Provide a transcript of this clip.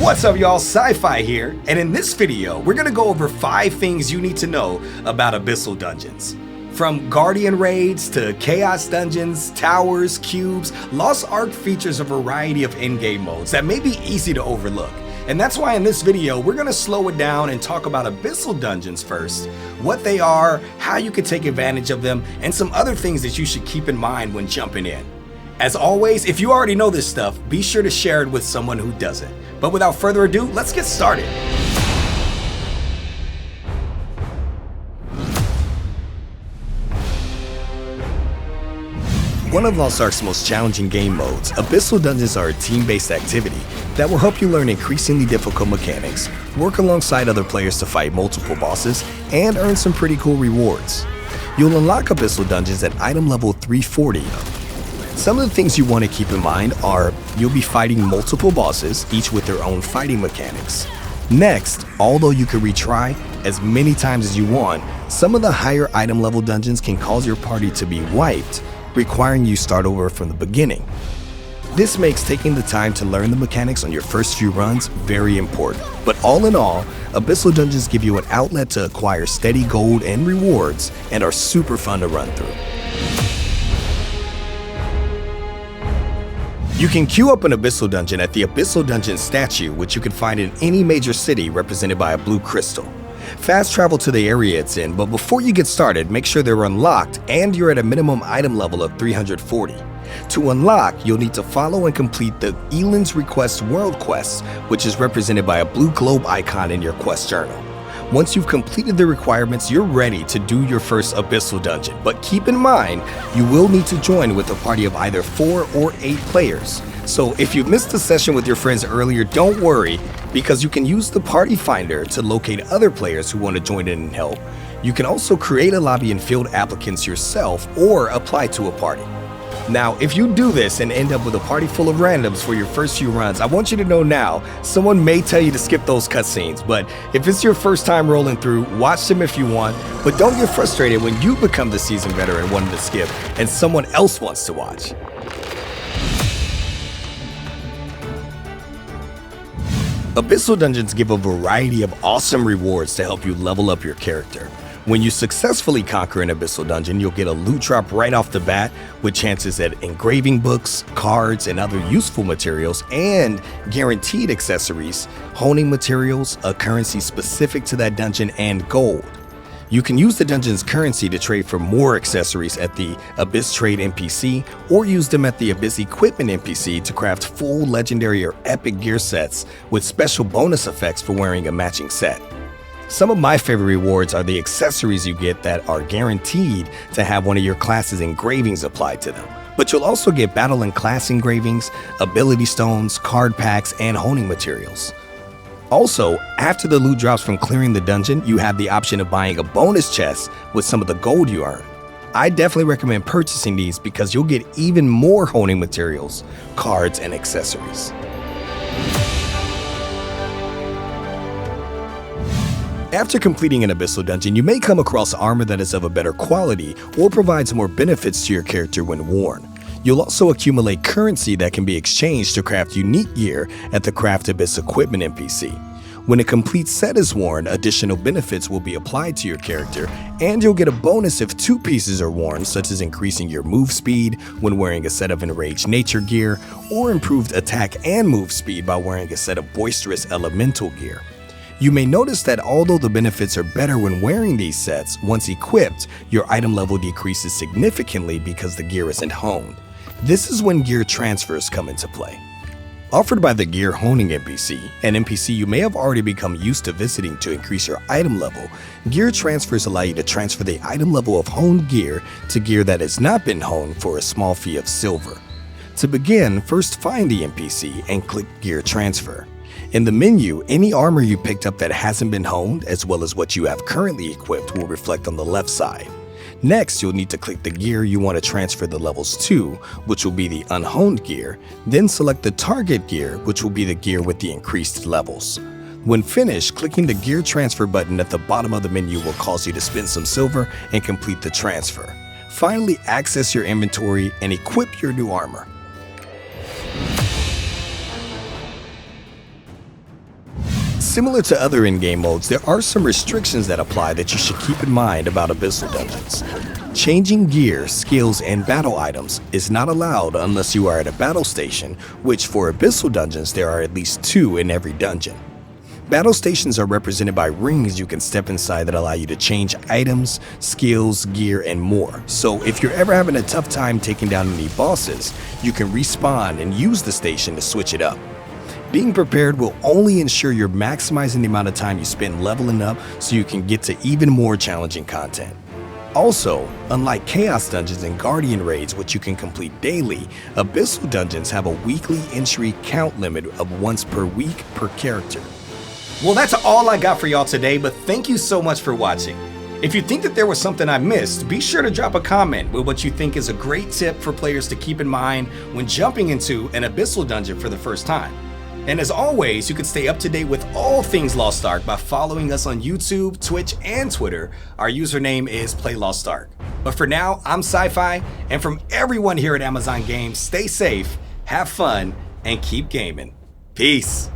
What's up y'all, CyFy here, and in this video, we're gonna go over 5 things you need to know about Abyssal Dungeons. From Guardian raids to Chaos Dungeons, towers, cubes, Lost Ark features a variety of in-game modes that may be easy to overlook. And that's why in this video, we're gonna slow it down and talk about Abyssal Dungeons first, what they are, how you can take advantage of them, and some other things that you should keep in mind when jumping in. As always, if you already know this stuff, be sure to share it with someone who doesn't. But without further ado, let's get started. One of Lost Ark's most challenging game modes, Abyssal Dungeons are a team-based activity that will help you learn increasingly difficult mechanics, work alongside other players to fight multiple bosses, and earn some pretty cool rewards. You'll unlock Abyssal Dungeons at item level 340. Some of the things you want to keep in mind are you'll be fighting multiple bosses, each with their own fighting mechanics. Next, although you can retry as many times as you want, some of the higher item level dungeons can cause your party to be wiped, requiring you start over from the beginning. This makes taking the time to learn the mechanics on your first few runs very important. But all in all, Abyssal Dungeons give you an outlet to acquire steady gold and rewards and are super fun to run through. You can queue up an Abyssal Dungeon at the Abyssal Dungeon statue, which you can find in any major city represented by a blue crystal. Fast travel to the area it's in, but before you get started, make sure they're unlocked and you're at a minimum item level of 340. To unlock, you'll need to follow and complete the Eland's Request World Quest, which is represented by a blue globe icon in your quest journal. Once you've completed the requirements, you're ready to do your first Abyssal Dungeon, but keep in mind, you will need to join with a party of either 4 or 8 players. So if you missed a session with your friends earlier, don't worry, because you can use the party finder to locate other players who want to join in and help. You can also create a lobby and field applicants yourself or apply to a party. Now, if you do this and end up with a party full of randoms for your first few runs, I want you to know now, someone may tell you to skip those cutscenes, but if it's your first time rolling through, watch them if you want, but don't get frustrated when you become the seasoned veteran wanting to skip and someone else wants to watch. Abyssal Dungeons give a variety of awesome rewards to help you level up your character. When you successfully conquer an Abyssal Dungeon, you'll get a loot drop right off the bat with chances at engraving books, cards, and other useful materials, and guaranteed accessories, honing materials, a currency specific to that dungeon, and gold. You can use the dungeon's currency to trade for more accessories at the Abyss Trade NPC, or use them at the Abyss Equipment NPC to craft full legendary or epic gear sets with special bonus effects for wearing a matching set. Some of my favorite rewards are the accessories you get that are guaranteed to have one of your class's engravings applied to them. But you'll also get battle and class engravings, ability stones, card packs, and honing materials. Also, after the loot drops from clearing the dungeon, you have the option of buying a bonus chest with some of the gold you earn. I definitely recommend purchasing these because you'll get even more honing materials, cards, and accessories. After completing an Abyssal Dungeon, you may come across armor that is of a better quality or provides more benefits to your character when worn. You'll also accumulate currency that can be exchanged to craft unique gear at the Craft Abyss Equipment NPC. When a complete set is worn, additional benefits will be applied to your character, and you'll get a bonus if 2 pieces are worn, such as increasing your move speed when wearing a set of Enraged Nature gear, or improved attack and move speed by wearing a set of Boisterous Elemental gear. You may notice that although the benefits are better when wearing these sets, once equipped, your item level decreases significantly because the gear isn't honed. This is when gear transfers come into play. Offered by the Gear Honing NPC, an NPC you may have already become used to visiting to increase your item level, gear transfers allow you to transfer the item level of honed gear to gear that has not been honed for a small fee of silver. To begin, first find the NPC and click Gear Transfer. In the menu, any armor you picked up that hasn't been honed, as well as what you have currently equipped, will reflect on the left side. Next, you'll need to click the gear you want to transfer the levels to, which will be the unhoned gear, then select the target gear, which will be the gear with the increased levels. When finished, clicking the gear transfer button at the bottom of the menu will cause you to spend some silver and complete the transfer. Finally, access your inventory and equip your new armor. Similar to other in-game modes, there are some restrictions that apply that you should keep in mind about Abyssal Dungeons. Changing gear, skills, and battle items is not allowed unless you are at a battle station, which for Abyssal Dungeons there are at least 2 in every dungeon. Battle stations are represented by rings you can step inside that allow you to change items, skills, gear, and more. So if you're ever having a tough time taking down any bosses, you can respawn and use the station to switch it up. Being prepared will only ensure you're maximizing the amount of time you spend leveling up so you can get to even more challenging content. Also, unlike Chaos Dungeons and Guardian Raids, which you can complete daily, Abyssal Dungeons have a weekly entry count limit of once per week per character. Well, that's all I got for y'all today, but thank you so much for watching. If you think that there was something I missed, be sure to drop a comment with what you think is a great tip for players to keep in mind when jumping into an Abyssal Dungeon for the first time. And as always, you can stay up to date with all things Lost Ark by following us on YouTube, Twitch, and Twitter. Our username is PlayLostArk. But for now, I'm CyFy, and from everyone here at Amazon Games, stay safe, have fun, and keep gaming. Peace.